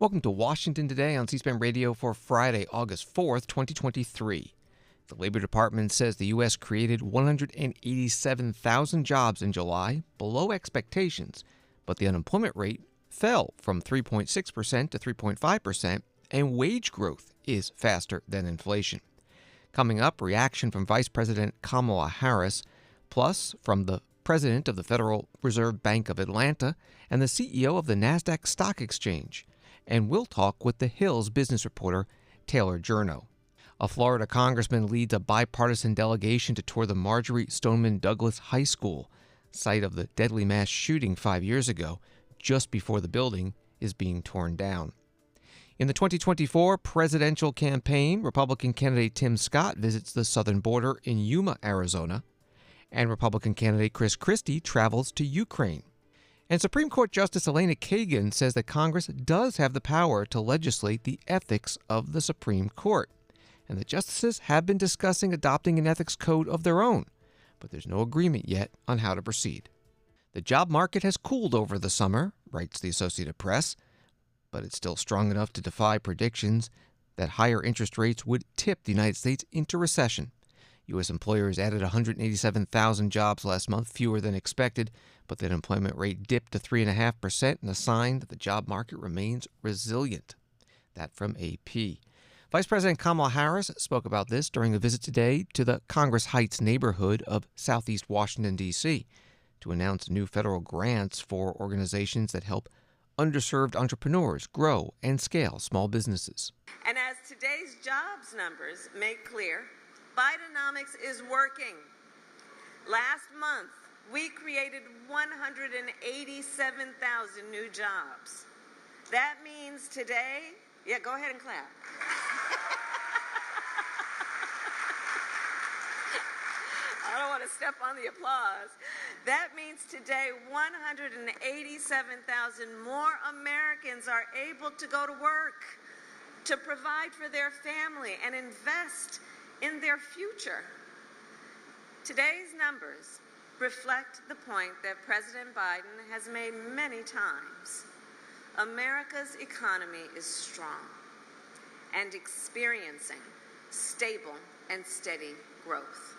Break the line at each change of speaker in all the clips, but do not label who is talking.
Welcome to Washington Today on C-SPAN Radio for Friday, August 4th, 2023. The Labor Department says the U.S. created 187,000 jobs in July, below expectations, but the unemployment rate fell from 3.6% to 3.5%, and wage growth is faster than inflation. Coming up, reaction from Vice President Kamala Harris, plus from the President of the Federal Reserve Bank of Atlanta and the CEO of the NASDAQ Stock Exchange. And we'll talk with the Hill's business reporter, Taylor Giorno. A Florida congressman leads a bipartisan delegation to tour the Majorie Stoneman Douglas High School, site of the deadly mass shooting 5 years ago, just before the building is being torn down. In the 2024 presidential campaign, Republican candidate Tim Scott visits the southern border in Yuma, Arizona, and Republican candidate Christie travels to Ukraine. And Supreme Court Justice Elena Kagan says that Congress does have the power to legislate the ethics of the Supreme Court. And the justices have been discussing adopting an ethics code of their own, but there's no agreement yet on how to proceed. The job market has cooled over the summer, writes the Associated Press, but it's still strong enough to defy predictions that higher interest rates would tip the United States into recession. U.S. employers added 187,000 jobs last month, fewer than expected, but the unemployment rate dipped to 3.5%, and a sign that the job market remains resilient. That from AP. Vice President Kamala Harris spoke about this during a visit today to the Congress Heights neighborhood of southeast Washington, D.C., to announce new federal grants for organizations that help underserved entrepreneurs grow and scale small businesses.
And as today's jobs numbers make clear, Bidenomics is working. Last month, we created 187,000 new jobs. That means today, go ahead and clap. I don't want to step on the applause. That means today 187,000 more Americans are able to go to work, to provide for their family and invest in their future. Today's numbers reflect the point that President Biden has made many times. America's economy is strong and experiencing stable and steady growth.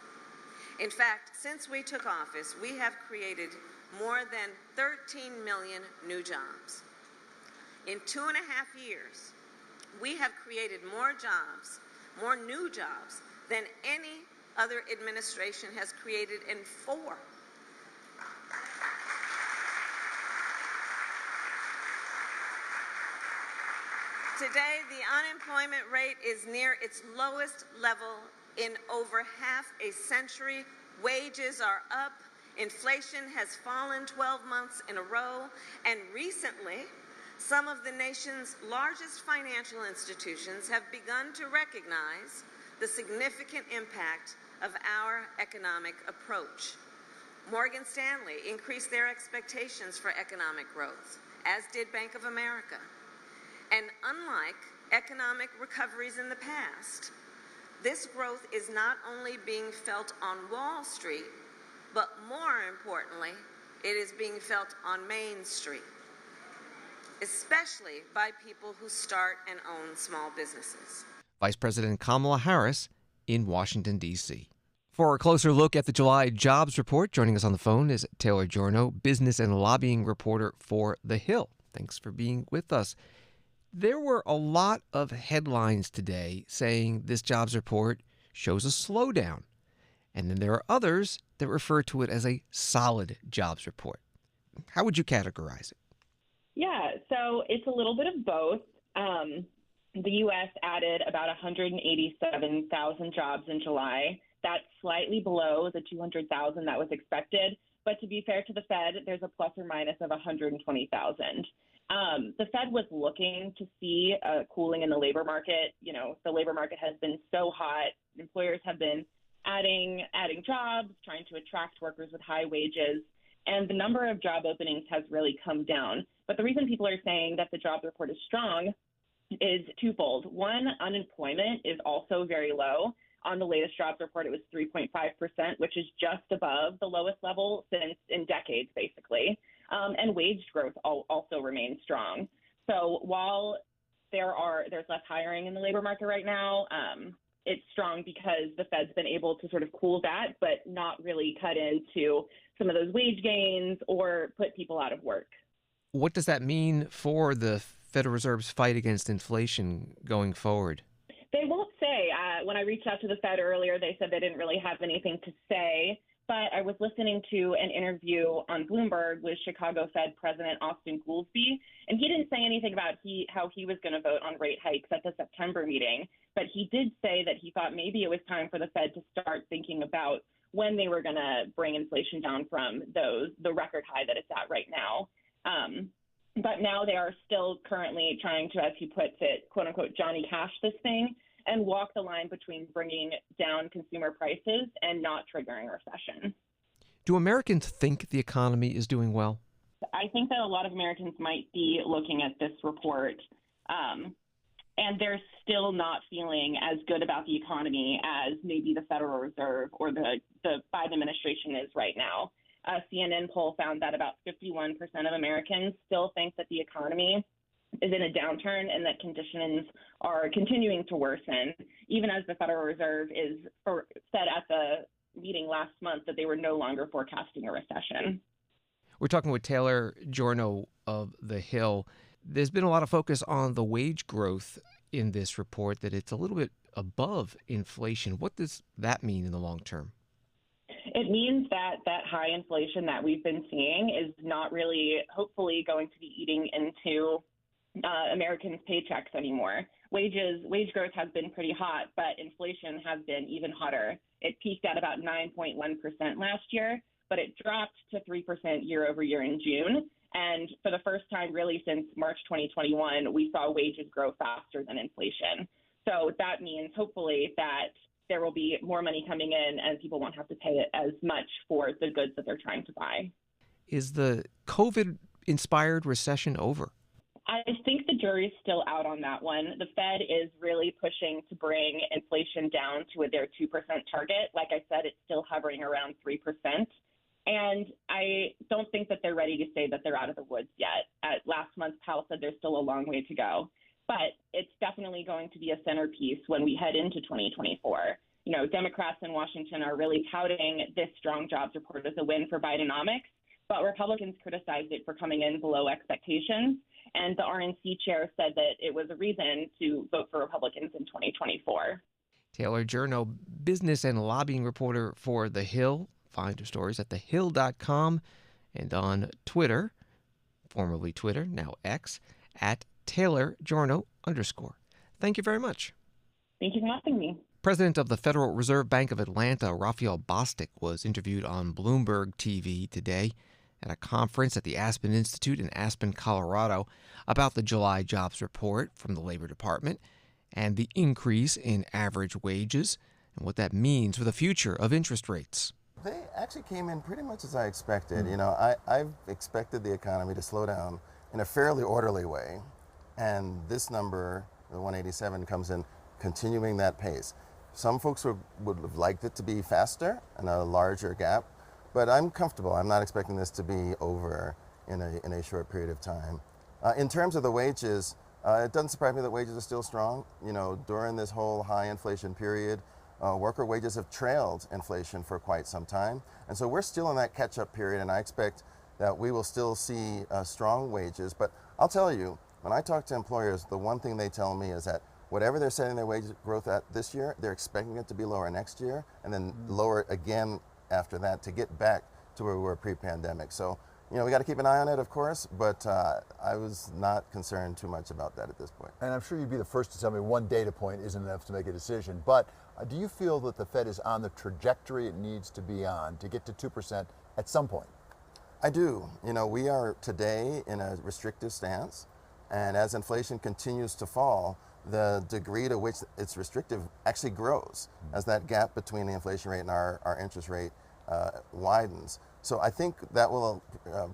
In fact, since we took office, we have created more than 13 million new jobs. In 2.5 years, we have created more jobs, more new jobs, than any other administration has created in 4. Today, the unemployment rate is near its lowest level in over half a century. Wages are up. Inflation has fallen 12 months in a row. And recently, some of the nation's largest financial institutions have begun to recognize the significant impact of our economic approach. Morgan Stanley increased their expectations for economic growth, as did Bank of America. And unlike economic recoveries in the past, this growth is not only being felt on Wall Street, but more importantly, it is being felt on Main Street, especially by people who start and own small businesses.
Vice President Kamala Harris in Washington, D.C. For a closer look at the July jobs report, joining us on the phone is Taylor Giorno, business and lobbying reporter for The Hill. Thanks for being with us. There were a lot of headlines today saying this jobs report shows a slowdown. And then there are others that refer to it as a solid jobs report. How would you categorize it?
Yeah, so it's a little bit of both. The U.S. added about 187,000 jobs in July. That's slightly below the 200,000 that was expected. But to be fair to the Fed, there's a plus or minus of 120,000. The Fed was looking to see a cooling in the labor market. You know, the labor market has been so hot. Employers have been adding jobs, trying to attract workers with high wages. And the number of job openings has really come down. But the reason people are saying that the jobs report is strong is twofold. One, unemployment is also very low. On the latest jobs report, it was 3.5%, which is just above the lowest level since in decades, basically. And wage growth also remains strong. So while there's less hiring in the labor market right now. It's strong because the Fed's been able to sort of cool that, but not really cut into some of those wage gains or put people out of work.
What does that mean for the Federal Reserve's fight against inflation going forward?
They won't say. When I reached out to the Fed earlier, they said they didn't really have anything to say. But I was listening to an interview on Bloomberg with Chicago Fed President Austin Goolsbee, and he didn't say anything about how he was going to vote on rate hikes at the September meeting. But he did say that he thought maybe it was time for the Fed to start thinking about when they were going to bring inflation down from the record high that it's at right now. But now they are still currently trying to, as he puts it, quote unquote, Johnny Cash this thing and walk the line between bringing down consumer prices and not triggering a recession.
Do Americans think the economy is doing well?
I think that a lot of Americans might be looking at this report and they're still not feeling as good about the economy as maybe the Federal Reserve or the Biden administration is right now. A CNN poll found that about 51% of Americans still think that the economy is in a downturn and that conditions are continuing to worsen, even as the Federal Reserve said at the meeting last month that they were no longer forecasting a recession.
We're talking with Taylor Giorno of The Hill. There's been a lot of focus on the wage growth in this report, that it's a little bit above inflation. What does that mean in the long term?
It means that high inflation that we've been seeing is not really, hopefully, going to be eating into Americans' paychecks anymore. Wage growth has been pretty hot, but inflation has been even hotter. It peaked at about 9.1% last year, but it dropped to 3% year over year in June. And for the first time really since March 2021, we saw wages grow faster than inflation. So that means hopefully that there will be more money coming in and people won't have to pay as much for the goods that they're trying to buy.
Is the COVID-inspired recession over?
I think the jury's still out on that one. The Fed is really pushing to bring inflation down to their 2% target. Like I said, it's still hovering around 3%. And I don't think that they're ready to say that they're out of the woods yet. Last month, Powell said there's still a long way to go. But it's definitely going to be a centerpiece when we head into 2024. You know, Democrats in Washington are really touting this strong jobs report as a win for Bidenomics, but Republicans criticized it for coming in below expectations. And the RNC chair said that it was a reason to vote for Republicans in 2024.
Taylor Giorno, business and lobbying reporter for The Hill. Find her stories at thehill.com and on Twitter, formerly Twitter, now X, at Taylor Giorno _. Thank you very much.
Thank you for having me.
President of the Federal Reserve Bank of Atlanta, Raphael Bostic, was interviewed on Bloomberg TV today at a conference at the Aspen Institute in Aspen, Colorado, about the July jobs report from the Labor Department and the increase in average wages and what that means for the future of interest rates.
They actually came in pretty much as I expected. You know, I've expected the economy to slow down in a fairly orderly way, and this number, the 187, comes in continuing that pace. Some folks would have liked it to be faster and a larger gap, but I'm comfortable. I'm not expecting this to be over in a short period of time. In terms of the wages, it doesn't surprise me that wages are still strong. You know, during this whole high inflation period, worker wages have trailed inflation for quite some time. And so we're still in that catch-up period, and I expect that we will still see strong wages. But I'll tell you, when I talk to employers, the one thing they tell me is that whatever they're setting their wage growth at this year, they're expecting it to be lower next year, and then lower again after that to get back to where we were pre-pandemic. So, you know, we got to keep an eye on it, of course, but I was not concerned too much about that at this point.
And I'm sure you'd be the first to tell me one data point isn't enough to make a decision, but do you feel that the Fed is on the trajectory it needs to be on to get to 2% at some point?
I do. You know, we are today in a restrictive stance, and as inflation continues to fall, the degree to which it's restrictive actually grows as that gap between the inflation rate and our interest rate widens. So I think that will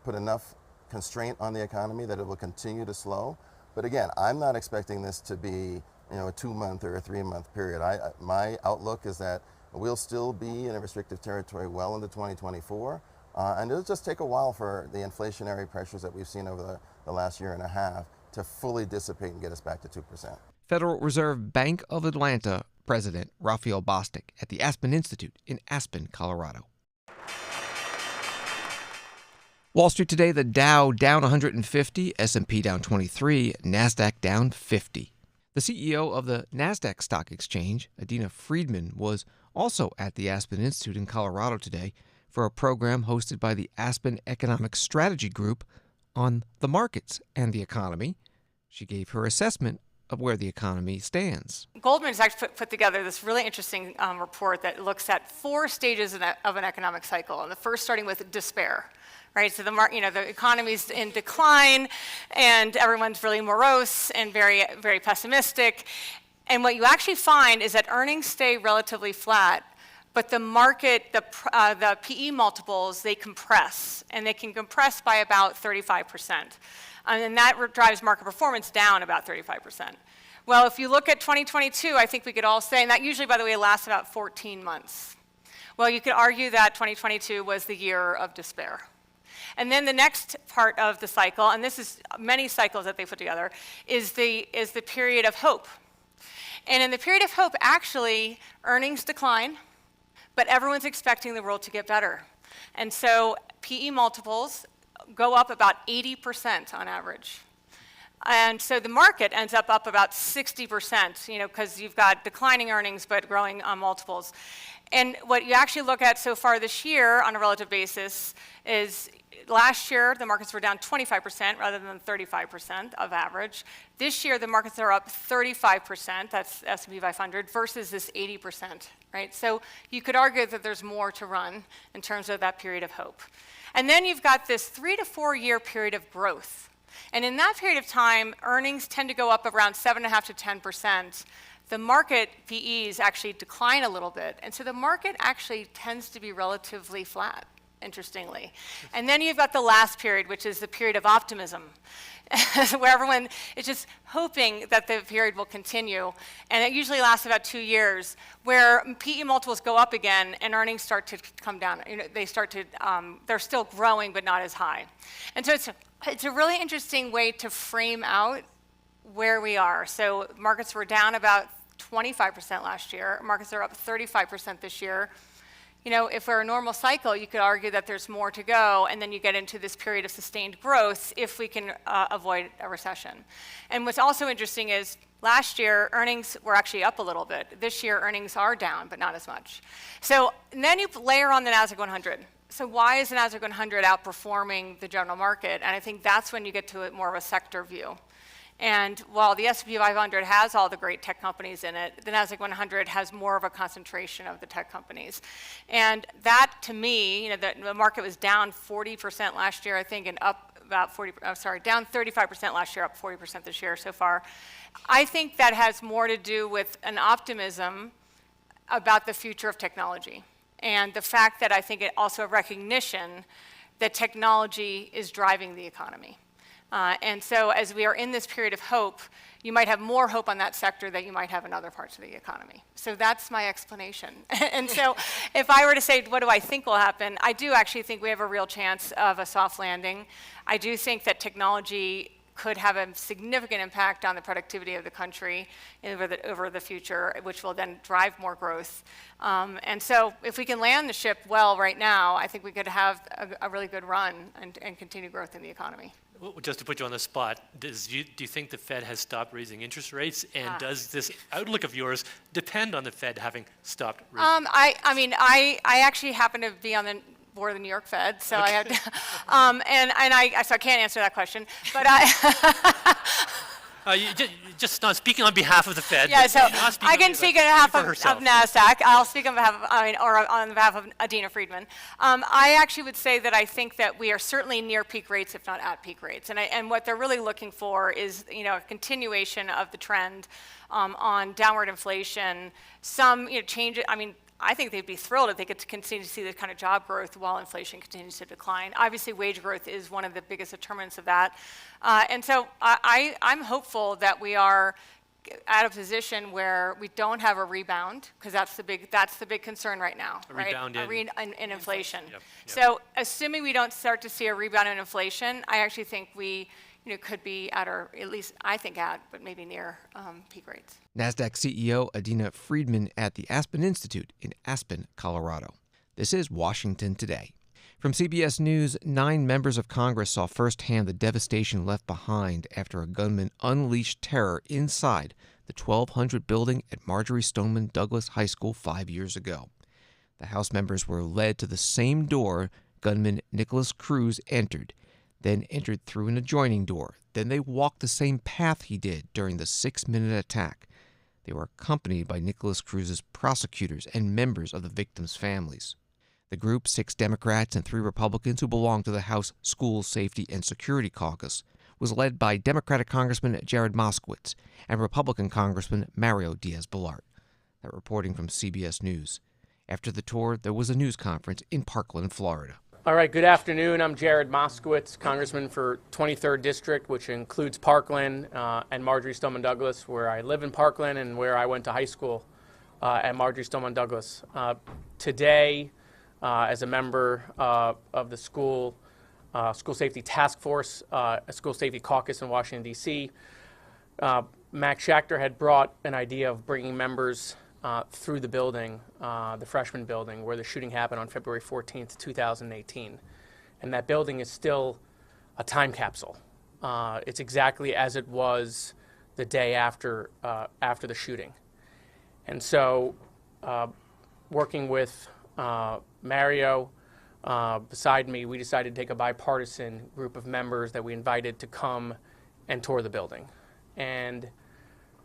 put enough constraint on the economy that it will continue to slow. But again, I'm not expecting this to be, you know, a 2-month or a 3-month period. My outlook is that we'll still be in a restrictive territory well into 2024, and it'll just take a while for the inflationary pressures that we've seen over the last year and a half to fully dissipate and get us back to 2%.
Federal Reserve Bank of Atlanta President Raphael Bostic at the Aspen Institute in Aspen, Colorado. Wall Street today, the Dow down 150, S&P down 23, NASDAQ down 50. The CEO of the NASDAQ Stock Exchange, Adina Friedman, was also at the Aspen Institute in Colorado today for a program hosted by the Aspen Economic Strategy Group on the markets and the economy. She gave her assessment of where the economy stands.
Goldman has actually put together this really interesting report that looks at 4 stages of an economic cycle, and the first starting with despair. Right, so the economy's in decline, and everyone's really morose and very, very pessimistic. And what you actually find is that earnings stay relatively flat, but the market, the PE multiples, they compress, and they can compress by about 35%. And that drives market performance down about 35%. Well, if you look at 2022, I think we could all say, and that usually, by the way, lasts about 14 months. Well, you could argue that 2022 was the year of despair. And then the next part of the cycle, and this is many cycles that they put together, is the period of hope. And in the period of hope, actually, earnings decline, but everyone's expecting the world to get better. And so PE multiples go up about 80% on average. And so the market ends up about 60%, because you've got declining earnings but growing multiples. And what you actually look at so far this year on a relative basis is last year the markets were down 25% rather than 35% of average. This year the markets are up 35%, that's S&P 500, versus this 80%, right? So you could argue that there's more to run in terms of that period of hope. And then you've got this 3 to 4 year period of growth. And in that period of time, earnings tend to go up around 7.5 to 10%. The market PEs actually decline a little bit. And so the market actually tends to be relatively flat, interestingly. And then you've got the last period, which is the period of optimism, where everyone is just hoping that the period will continue. And it usually lasts about 2 years, where PE multiples go up again and earnings start to come down. They're still growing, but not as high. And so it's a really interesting way to frame out where we are. So markets were down about 25% last year. Markets are up 35% this year. If we're a normal cycle, you could argue that there's more to go, and then you get into this period of sustained growth if we can avoid a recession. And what's also interesting is last year, earnings were actually up a little bit. This year, earnings are down, but not as much. So and then you layer on the NASDAQ 100. So why is the NASDAQ 100 outperforming the general market? And I think that's when you get to more of a sector view. And while the S&P 500 has all the great tech companies in it, the NASDAQ 100 has more of a concentration of the tech companies. And that, to me, the market was down 40% last year, I think, and up about down 35% last year, up 40% this year so far. I think that has more to do with an optimism about the future of technology. And the fact that I think it also a recognition that technology is driving the economy. And so as we are in this period of hope, you might have more hope on that sector than you might have in other parts of the economy. So that's my explanation. And so if I were to say, what do I think will happen? I do actually think we have a real chance of a soft landing. I do think that technology could have a significant impact on the productivity of the country over the future, which will then drive more growth. And so if we can land the ship well right now, I think we could have a really good run and continue growth in the economy.
Well, just to put you on the spot, do you think the Fed has stopped raising interest rates? And does this outlook of yours depend on the Fed having stopped raising?
I actually happen to be on the board of the New York Fed, so okay. I had to, so I can't answer that question. But
just not speaking on behalf of the Fed.
Yeah, so I can speak on behalf of NASDAQ. I'll speak on behalf of, or on behalf of Adina Friedman. I actually would say that I think that we are certainly near peak rates, if not at peak rates. And what they're really looking for is, a continuation of the trend on downward inflation. Some, change. I think they'd be thrilled if they could continue to see this kind of job growth while inflation continues to decline. Obviously, wage growth is one of the biggest determinants of that. And so I'm hopeful that we are at a position where we don't have a rebound, because that's the big concern right now,
A
right?
rebound
in inflation.
Yep.
So assuming we don't start to see a rebound in inflation, I actually think we could be at, or at least I think at, but maybe near peak rates.
NASDAQ CEO Adina Friedman at the Aspen Institute in Aspen, Colorado. This is Washington Today. From CBS News, 9 members of Congress saw firsthand the devastation left behind after a gunman unleashed terror inside the 1200 building at Majorie Stoneman Douglas High School 5 years ago. The House members were led to the same door gunman Nicholas Cruz entered, then entered through an adjoining door. Then they walked the same path he did during the 6-minute attack. They were accompanied by Nicholas Cruz's prosecutors and members of the victims' families. The group, 6 Democrats and 3 Republicans who belong to the House School Safety and Security Caucus, was led by Democratic Congressman Jared Moskowitz and Republican Congressman Mario Diaz-Balart. That reporting from CBS News. After the tour, there was a news conference in Parkland, Florida.
All right, good afternoon. I'm Jared Moskowitz, Congressman for 23rd District, which includes Parkland and Majorie Stoneman Douglas, where I live in Parkland and where I went to high school at Majorie Stoneman Douglas. Today, as a member of the School Safety Task Force, a School Safety Caucus in Washington, D.C., Max Schachter had brought an idea of bringing members through the building, the freshman building, where the shooting happened on February 14th, 2018. And that building is still a time capsule. It's exactly as it was the day after the shooting. And so working with Mario beside me, we decided to take a bipartisan group of members that we invited to come and tour the building. And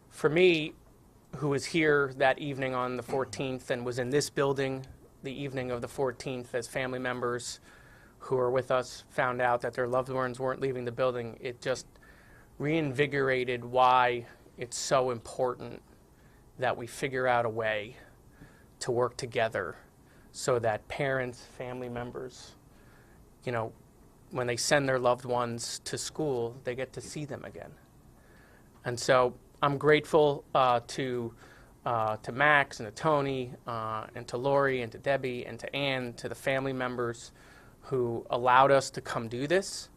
for me, who was here that evening on the 14th and was in this building the evening of the 14th as family members who were with us found out that their loved ones weren't leaving the building, it just reinvigorated why it's so important that we figure out a way to work together so that parents, family members, when they send their loved ones to school, they get to see them again. And so I'm grateful to Max and to Tony and to Lori and to Debbie and to Ann, to the family members who allowed us to come do this.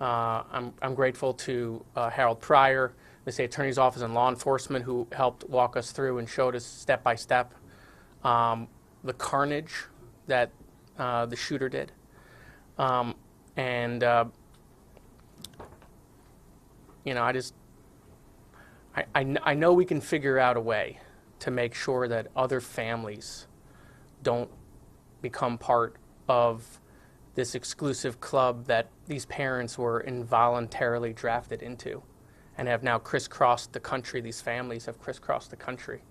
I'm grateful to Harold Pryor, the State Attorney's Office, and law enforcement who helped walk us through and showed us step by step the carnage that the shooter did. I know we can figure out a way to make sure that other families don't become part of this exclusive club that these parents were involuntarily drafted into and have now crisscrossed the country. These families have crisscrossed the country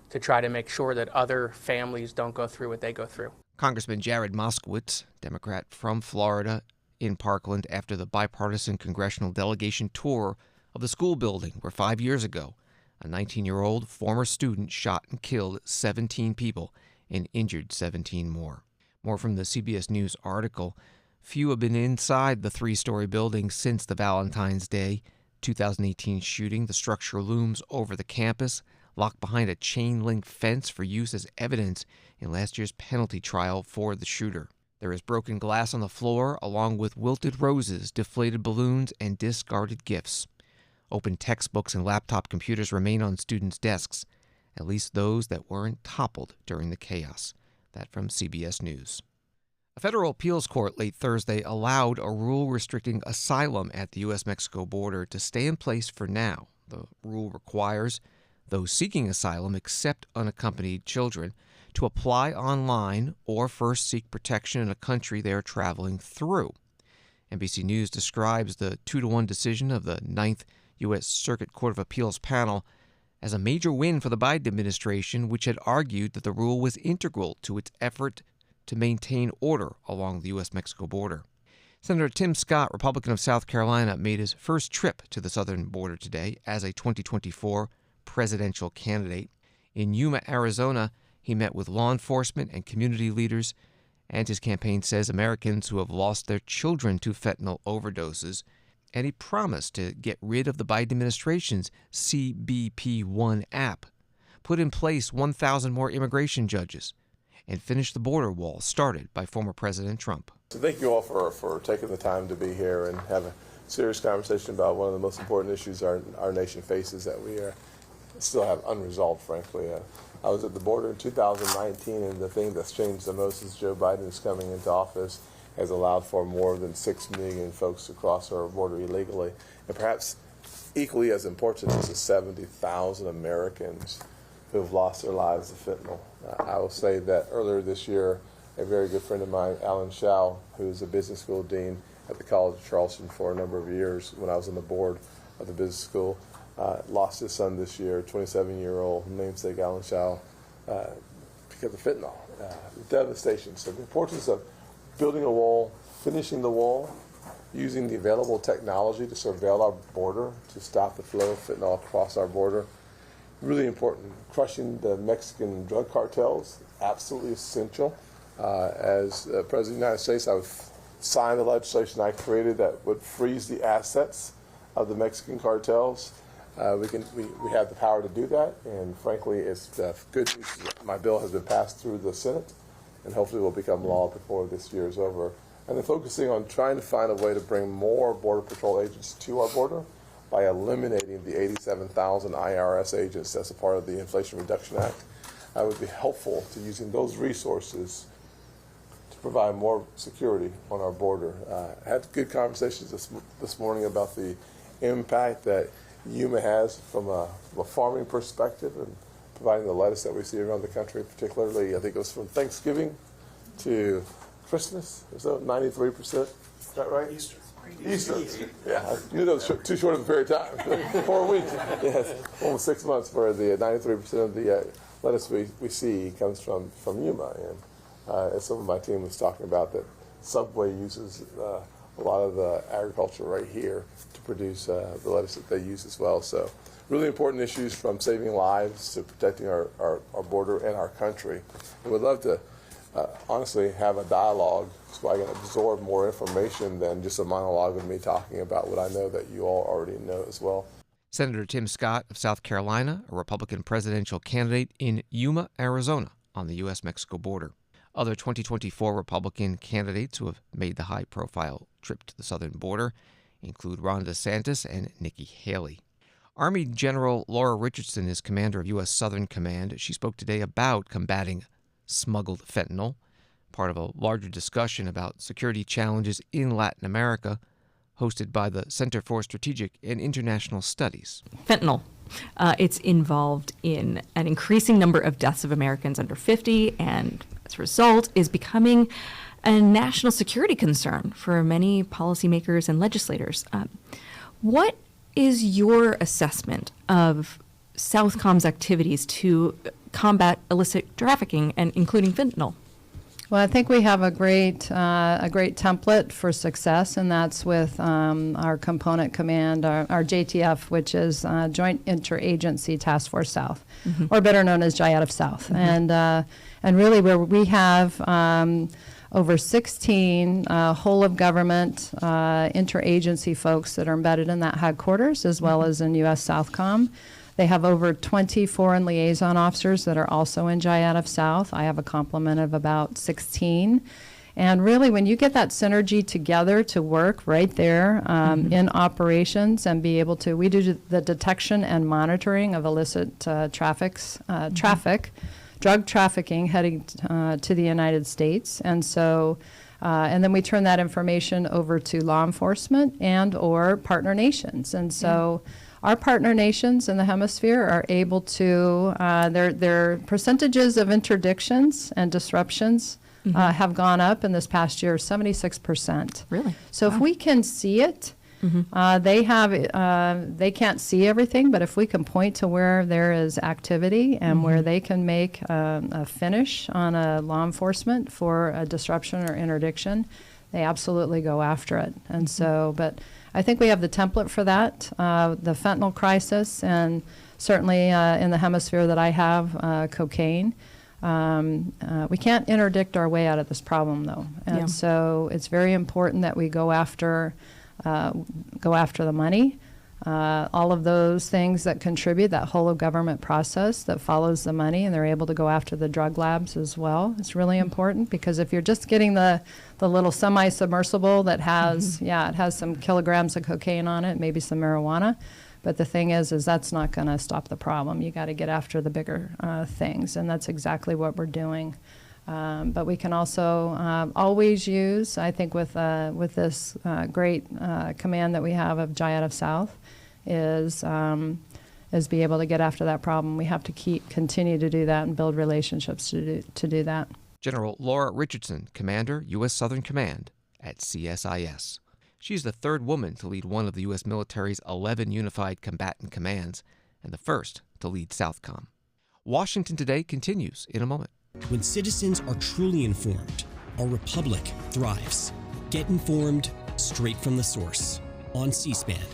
to try to make sure that other families don't go through what they go through.
Congressman Jared Moskowitz, Democrat from Florida, in Parkland after the bipartisan congressional delegation tour of the school building where 5 years ago, a 19-year-old former student shot and killed 17 people and injured 17 more. More from the CBS News article. Few have been inside the 3-story building since the Valentine's Day 2018 shooting. The structure looms over the campus, locked behind a chain-link fence for use as evidence in last year's penalty trial for the shooter. There is broken glass on the floor, along with wilted roses, deflated balloons, and discarded gifts. Open textbooks and laptop computers remain on students' desks, at least those that weren't toppled during the chaos. That from CBS News. A federal appeals court late Thursday allowed a rule restricting asylum at the U.S.-Mexico border to stay in place for now. The rule requires those seeking asylum except unaccompanied children to apply online or first seek protection in a country they are traveling through. NBC News describes the 2-1 decision of the 9th U.S. Circuit Court of Appeals panel as a major win for the Biden administration, which had argued that the rule was integral to its effort to maintain order along the U.S.-Mexico border. Senator Tim Scott, Republican of South Carolina, made his first trip to the southern border today as a 2024 presidential candidate. In Yuma, Arizona, he met with law enforcement and community leaders, and his campaign says Americans who have lost their children to fentanyl overdoses and he promised to get rid of the Biden administration's CBP-1 app, put in place 1,000 more immigration judges, and finish the border wall started by former President Trump.
So thank you all for taking the time to be here and have a serious conversation about one of the most important issues our nation faces that we still have unresolved, frankly. I was at the border in 2019, and the thing that's changed the most is Joe Biden is coming into office has allowed for more than 6 million folks to cross our border illegally. And perhaps equally as important is the 70,000 Americans who have lost their lives to fentanyl. I will say that earlier this year, a very good friend of mine, Alan Shaw, who's a business school dean at the College of Charleston for a number of years when I was on the board of the business school, lost his son this year, 27-year-old namesake Alan Shaw, because of fentanyl. Devastation. So the importance of building a wall, finishing the wall, using the available technology to surveil our border to stop the flow of fentanyl across our border. Really important. Crushing the Mexican drug cartels, absolutely essential. As President of the United States, I would sign the legislation I created that would freeze the assets of the Mexican cartels. We have the power to do that, and frankly, it's good news. My bill has been passed through the Senate, and hopefully will become law before this year is over. And then focusing on trying to find a way to bring more Border Patrol agents to our border by eliminating the 87,000 IRS agents as a part of the Inflation Reduction Act. I would be helpful to using those resources to provide more security on our border. I had good conversations this morning about the impact that Yuma has from a farming perspective and providing the lettuce that we see around the country, particularly, I think it was from Thanksgiving to Christmas. Is that 93%? Is that right? Easter. Yeah, I knew that was too short of a period of time. 4 weeks. Yes, almost 6 months where the 93% of the lettuce we see comes from Yuma. And as some of my team was talking about, that Subway uses a lot of the agriculture right here to produce the lettuce that they use as well. So really important issues from saving lives to protecting our border and our country. And we'd love to honestly have a dialogue so I can absorb more information than just a monologue of me talking about what I know that you all already know as well.
Senator Tim Scott of South Carolina, a Republican presidential candidate in Yuma, Arizona, on the U.S.-Mexico border. Other 2024 Republican candidates who have made the high-profile trip to the southern border include Ron DeSantis and Nikki Haley. Army General Laura Richardson is commander of U.S. Southern Command. She spoke today about combating smuggled fentanyl, part of a larger discussion about security challenges in Latin America, hosted by the Center for Strategic and International Studies.
Fentanyl. It's involved in an increasing number of deaths of Americans under 50, and as a result is becoming a national security concern for many policymakers and legislators. What is your assessment of Southcom's activities to combat illicit trafficking, and including fentanyl?
Well, I think we have a great template for success, and that's with our component command, our JTF, which is Joint Interagency Task Force South, or better known as JIATF South, and really where we have over 16 whole of government interagency folks that are embedded in that headquarters, as well as in U.S. Southcom. They have over 20 foreign liaison officers that are also in JIATF South. I have a complement of about 16. And really, when you get that synergy together to work right there in operations and be able to, we do the detection and monitoring of illicit traffic, drug trafficking heading to the United States. And so, and then we turn that information over to law enforcement and or partner nations. And so, our partner nations in the hemisphere are able to, their percentages of interdictions and disruptions have gone up in this past year, 76%.
Really?
So if we can see it, they can't see everything, but if we can point to where there is activity and where they can make a finish on a law enforcement for a disruption or interdiction, they absolutely go after it. And so, but I think we have the template for that, the fentanyl crisis, and certainly in the hemisphere that I have, cocaine. We can't interdict our way out of this problem, though. And so it's very important that we go after go after the money. All of those things that contribute, that whole of government process that follows the money, and they're able to go after the drug labs as well. It's really important, because if you're just getting the little semi-submersible that has, it has some kilograms of cocaine on it, maybe some marijuana, but the thing is that's not going to stop the problem. You got to get after the bigger things, and that's exactly what we're doing. But we can also always use, I think, with this great command that we have of Jayat of South, is be able to get after that problem. We have to continue to do that and build relationships to do that.
General Laura Richardson, Commander, U.S. Southern Command at CSIS. She's the third woman to lead one of the U.S. military's 11 unified combatant commands and the first to lead Southcom. Washington Today continues in a moment.
When citizens are truly informed, our republic thrives. Get informed straight from the source on C-SPAN.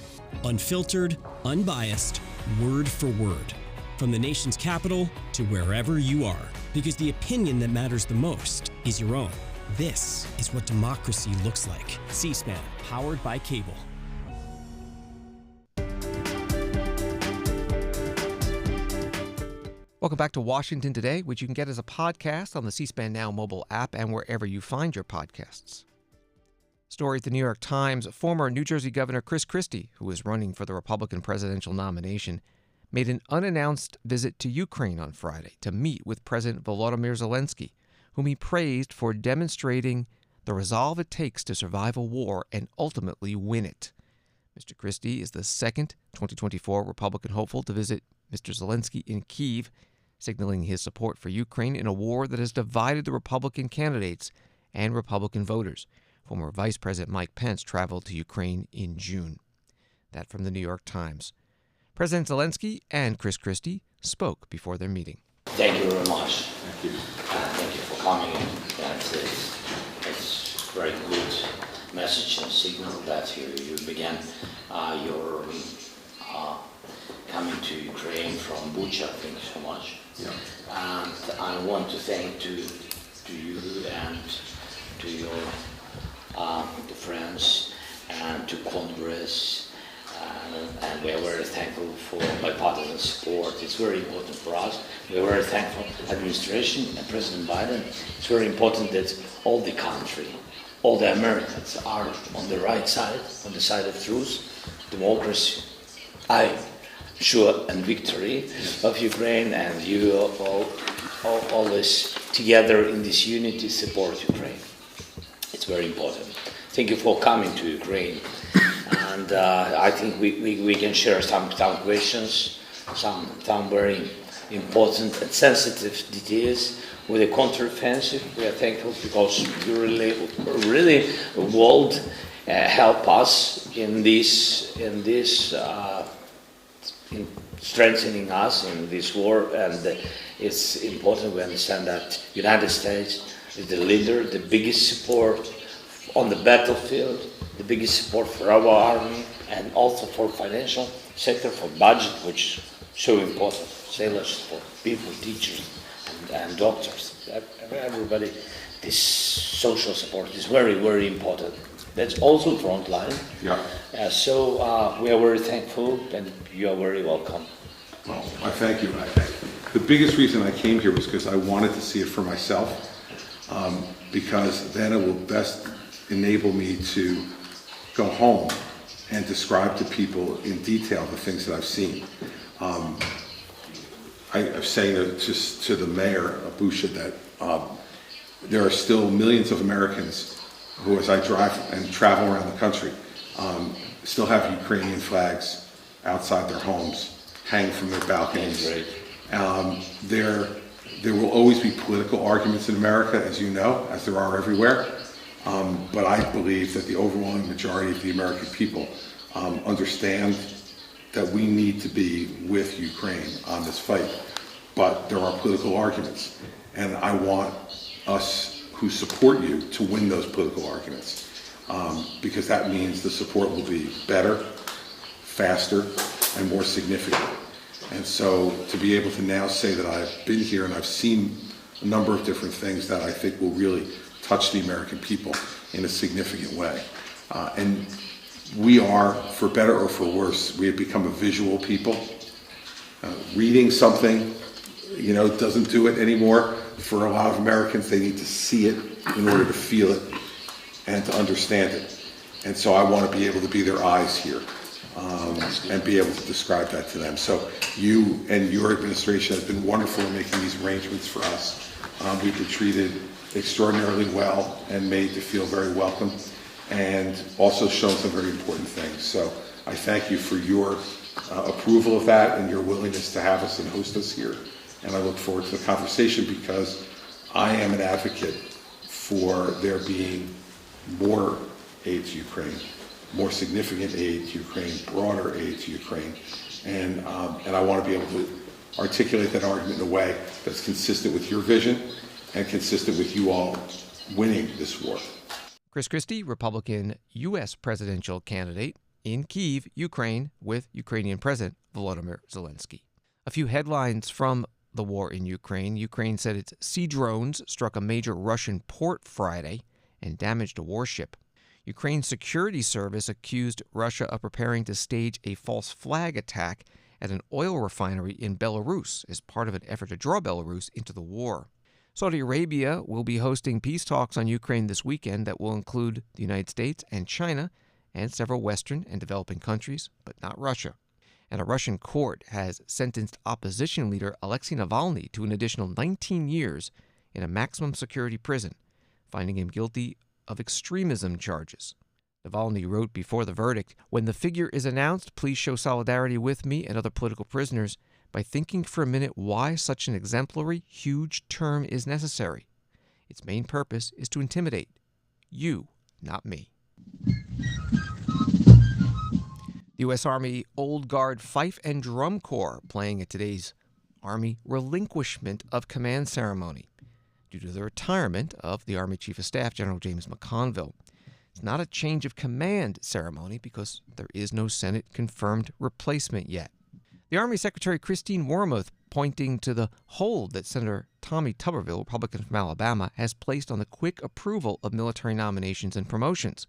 Unfiltered, unbiased, word for word. From the nation's capital to wherever you are. Because the opinion that matters the most is your own. This is what democracy looks like. C-SPAN, powered by cable.
Welcome back to Washington Today, which you can get as a podcast on the C-SPAN Now mobile app and wherever you find your podcasts. Story at the New York Times, former New Jersey Governor Chris Christie, who is running for the Republican presidential nomination, made an unannounced visit to Ukraine on Friday to meet with President Volodymyr Zelensky, whom he praised for demonstrating the resolve it takes to survive a war and ultimately win it. Mr. Christie is the second 2024 Republican hopeful to visit Mr. Zelensky in Kyiv, signaling his support for Ukraine in a war that has divided the Republican candidates and Republican voters. Former Vice President Mike Pence traveled to Ukraine in June. That from the New York Times. President Zelensky and Chris Christie spoke before their meeting.
Thank you very much. Thank you. Thank you for coming in. It's a very good message and signal that you began your coming to Ukraine from Bucha. Thank you so much. Yeah. And I want to thank to you and to your to friends and to Congress, and we are very thankful for bipartisan support. It's very important for us. We are very thankful administration and President Biden. It's very important that all the country, all the Americans are on the right side, on the side of truth, democracy, and victory of Ukraine, and you all always together in this unity support Ukraine. It's very important. Thank you for coming to Ukraine, and I think we can share some questions, some very important and sensitive details with the counteroffensive. We are thankful because you really would help us in strengthening us in this war, and it's important we understand that United States is the leader, the biggest support on the battlefield, the biggest support for our army, and also for financial sector, for budget, which is so important, sailors, for people, teachers, and doctors, everybody. This social support is very, very important. That's also frontline. Yeah. So we are very thankful, and you are very welcome.
Well, I thank you. The biggest reason I came here was because I wanted to see it for myself, because then it will best enable me to go home and describe to people in detail the things that I've seen. I'm saying to the mayor of Bucha that there are still millions of Americans who, as I drive and travel around the country, still have Ukrainian flags outside their homes, hanging from their balconies. There will always be political arguments in America, as you know, as there are everywhere. But I believe that the overwhelming majority of the American people understand that we need to be with Ukraine on this fight. But there are political arguments, and I want us who support you to win those political arguments, because that means the support will be better, faster, and more significant. And so to be able to now say that I've been here and I've seen a number of different things that I think will really touch the American people in a significant way. And we are, for better or for worse, we have become a visual people. Reading something, doesn't do it anymore. For a lot of Americans, they need to see it in order to feel it and to understand it. And so I want to be able to be their eyes here and be able to describe that to them. So you and your administration has been wonderful in making these arrangements for us. We've been treated extraordinarily well and made to feel very welcome, and also shown some very important things. So I thank you for your approval of that and your willingness to have us and host us here. And I look forward to the conversation, because I am an advocate for there being more aid to Ukraine, more significant aid to Ukraine, broader aid to Ukraine. And I want to be able to articulate that argument in a way that's consistent with your vision and consistent with you all winning this war.
Chris Christie, Republican U.S. presidential candidate in Kyiv, Ukraine, with Ukrainian President Volodymyr Zelensky. A few headlines from the war in Ukraine. Ukraine said its sea drones struck a major Russian port Friday and damaged a warship. Ukraine's security service accused Russia of preparing to stage a false flag attack at an oil refinery in Belarus as part of an effort to draw Belarus into the war. Saudi Arabia will be hosting peace talks on Ukraine this weekend that will include the United States and China and several Western and developing countries, but not Russia. And a Russian court has sentenced opposition leader Alexei Navalny to an additional 19 years in a maximum security prison, finding him guilty of extremism charges. Navalny wrote before the verdict, "When the figure is announced, please show solidarity with me and other political prisoners by thinking for a minute why such an exemplary, huge term is necessary. Its main purpose is to intimidate. You, not me." The U.S. Army Old Guard Fife and Drum Corps playing at today's Army relinquishment of command ceremony due to the retirement of the Army Chief of Staff, General James McConville. It's not a change of command ceremony because there is no Senate-confirmed replacement yet. The Army Secretary Christine Wormuth pointing to the hold that Senator Tommy Tuberville, Republican from Alabama, has placed on the quick approval of military nominations and promotions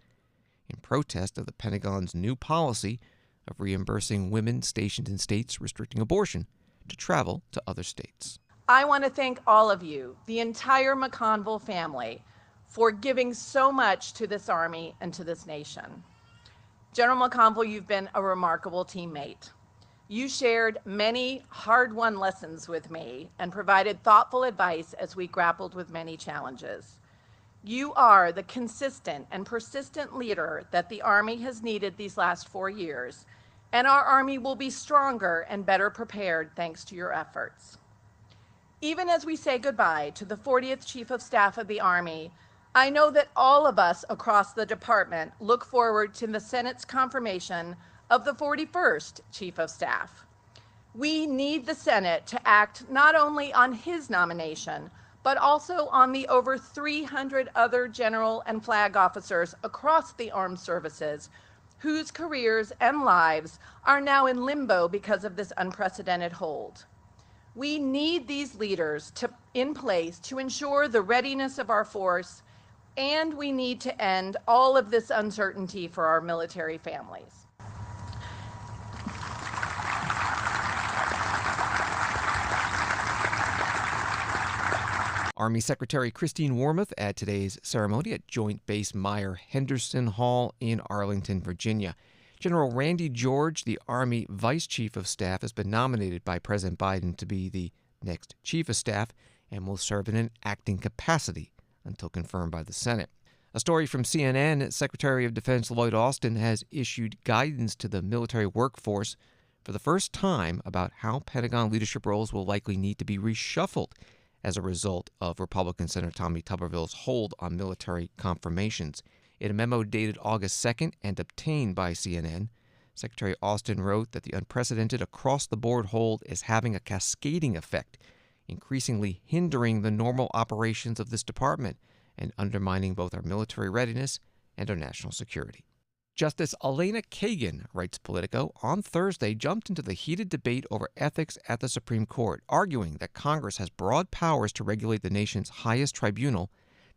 in protest of the Pentagon's new policy of reimbursing women stationed in states restricting abortion to travel to other states.
I want to thank all of you, the entire McConville family, for giving so much to this Army and to this nation. General McConville, you've been a remarkable teammate. You shared many hard-won lessons with me and provided thoughtful advice as we grappled with many challenges. You are the consistent and persistent leader that the Army has needed these last 4 years, and our Army will be stronger and better prepared thanks to your efforts. Even as we say goodbye to the 40th Chief of Staff of the Army, I know that all of us across the department look forward to the Senate's confirmation of the 41st Chief of Staff. We need the Senate to act not only on his nomination, but also on the over 300 other general and flag officers across the armed services whose careers and lives are now in limbo because of this unprecedented hold. We need these leaders in place to ensure the readiness of our force, and we need to end all of this uncertainty for our military families.
Army Secretary Christine Wormuth at today's ceremony at Joint Base Meyer-Henderson Hall in Arlington, Virginia. General Randy George, the Army Vice Chief of Staff, has been nominated by President Biden to be the next Chief of Staff and will serve in an acting capacity until confirmed by the Senate. A story from CNN, Secretary of Defense Lloyd Austin has issued guidance to the military workforce for the first time about how Pentagon leadership roles will likely need to be reshuffled as a result of Republican Senator Tommy Tuberville's hold on military confirmations. In a memo dated August 2nd and obtained by CNN, Secretary Austin wrote that the unprecedented across-the-board hold is having a cascading effect, increasingly hindering the normal operations of this department and undermining both our military readiness and our national security. Justice Elena Kagan, writes Politico, on Thursday jumped into the heated debate over ethics at the Supreme Court, arguing that Congress has broad powers to regulate the nation's highest tribunal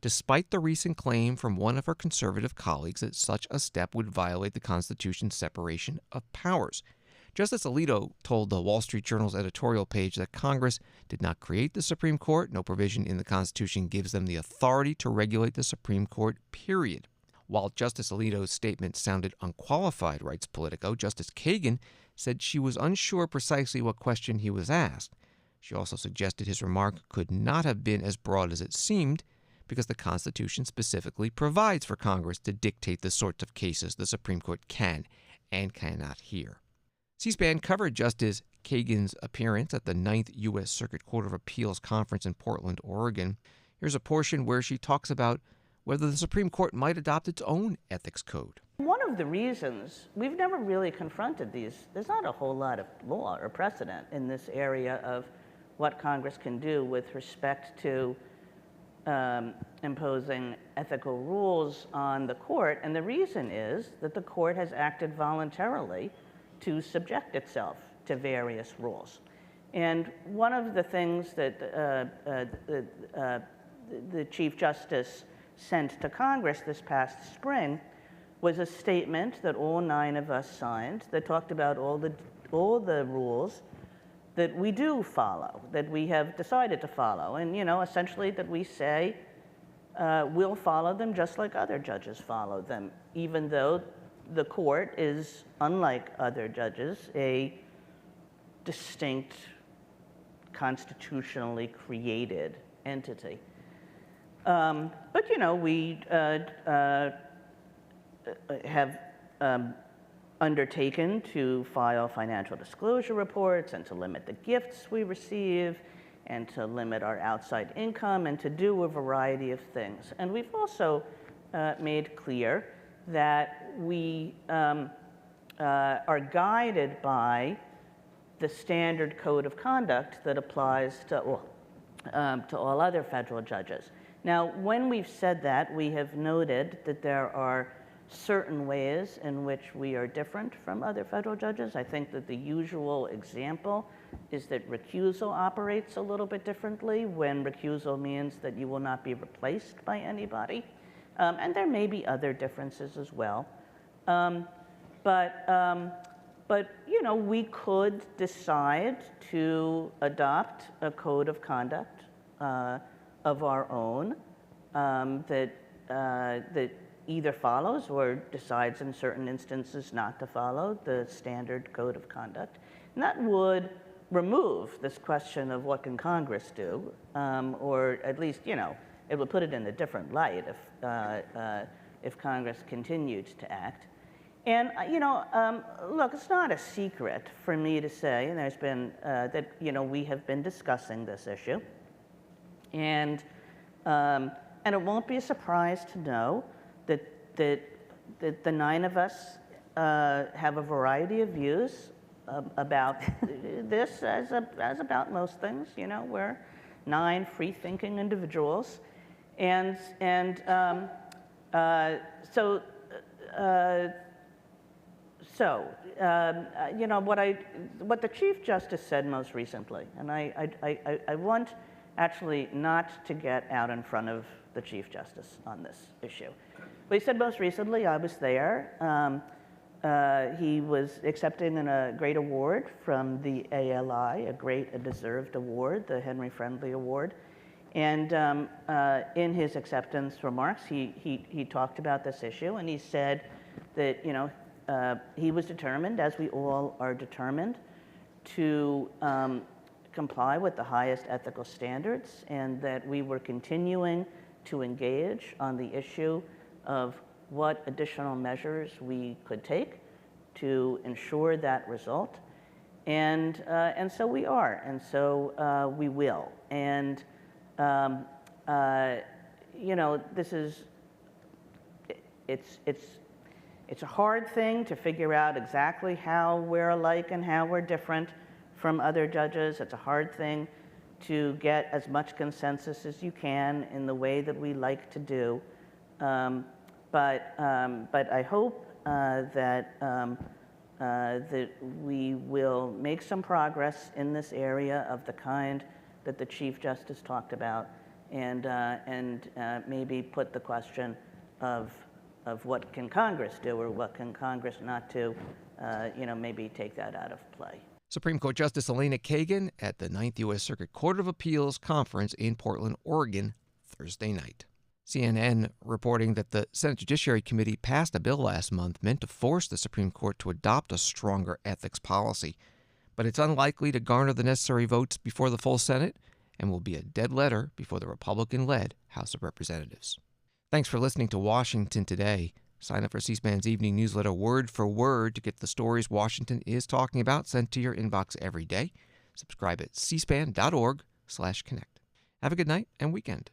despite the recent claim from one of her conservative colleagues that such a step would violate the Constitution's separation of powers. Justice Alito told the Wall Street Journal's editorial page that Congress did not create the Supreme Court. No provision in the Constitution gives them the authority to regulate the Supreme Court, period. While Justice Alito's statement sounded unqualified, writes Politico, Justice Kagan said she was unsure precisely what question he was asked. She also suggested his remark could not have been as broad as it seemed because the Constitution specifically provides for Congress to dictate the sorts of cases the Supreme Court can and cannot hear. C-SPAN covered Justice Kagan's appearance at the 9th U.S. Circuit Court of Appeals Conference in Portland, Oregon. Here's a portion where she talks about whether the Supreme Court might adopt its own ethics code.
One of the reasons we've never really confronted there's not a whole lot of law or precedent in this area of what Congress can do with respect to imposing ethical rules on the court. And the reason is that the court has acted voluntarily to subject itself to various rules. And one of the things that the Chief Justice sent to Congress this past spring was a statement that all 9 of us signed that talked about all the rules that we do follow, that we have decided to follow. And, essentially that we say we'll follow them just like other judges follow them, even though the court is, unlike other judges, a distinct, constitutionally created entity. But, we have undertaken to file financial disclosure reports and to limit the gifts we receive and to limit our outside income and to do a variety of things. And we've also made clear that we are guided by the standard code of conduct that applies to all other federal judges. Now, when we've said that, we have noted that there are certain ways in which we are different from other federal judges. I think that the usual example is that recusal operates a little bit differently, when recusal means that you will not be replaced by anybody. And there may be other differences as well. But we could decide to adopt a code of conduct of our own that either follows or decides in certain instances not to follow the standard code of conduct. And that would remove this question of what can Congress do, or at least, it would put it in a different light if Congress continued to act. And, look, it's not a secret for me to say, and there's been, that, we have been discussing this issue. And it won't be a surprise to know that the 9 of us have a variety of views about this, as about most things. We're 9 free-thinking individuals, and so what the Chief Justice said most recently, and I want actually not to get out in front of the Chief Justice on this issue. But he said most recently, I was there. He was accepting a great award from the ALI, a deserved award, the Henry Friendly Award. And in his acceptance remarks, he talked about this issue, and he said that he was determined, as we all are determined, to comply with the highest ethical standards, and that we were continuing to engage on the issue of what additional measures we could take to ensure that result. And so we are, and so we will. And this is, it's a hard thing to figure out exactly how we're alike and how we're different from other judges. It's a hard thing to get as much consensus as you can in the way that we like to do. But I hope that we will make some progress in this area of the kind that the Chief Justice talked about, and maybe put the question of what can Congress do or what can Congress not do, maybe take that out of play.
Supreme Court Justice Elena Kagan at the 9th U.S. Circuit Court of Appeals Conference in Portland, Oregon, Thursday night. CNN reporting that the Senate Judiciary Committee passed a bill last month meant to force the Supreme Court to adopt a stronger ethics policy. But it's unlikely to garner the necessary votes before the full Senate and will be a dead letter before the Republican-led House of Representatives. Thanks for listening to Washington Today. Sign up for C-SPAN's evening newsletter word for word to get the stories Washington is talking about sent to your inbox every day. Subscribe at cspan.org/connect. Have a good night and weekend.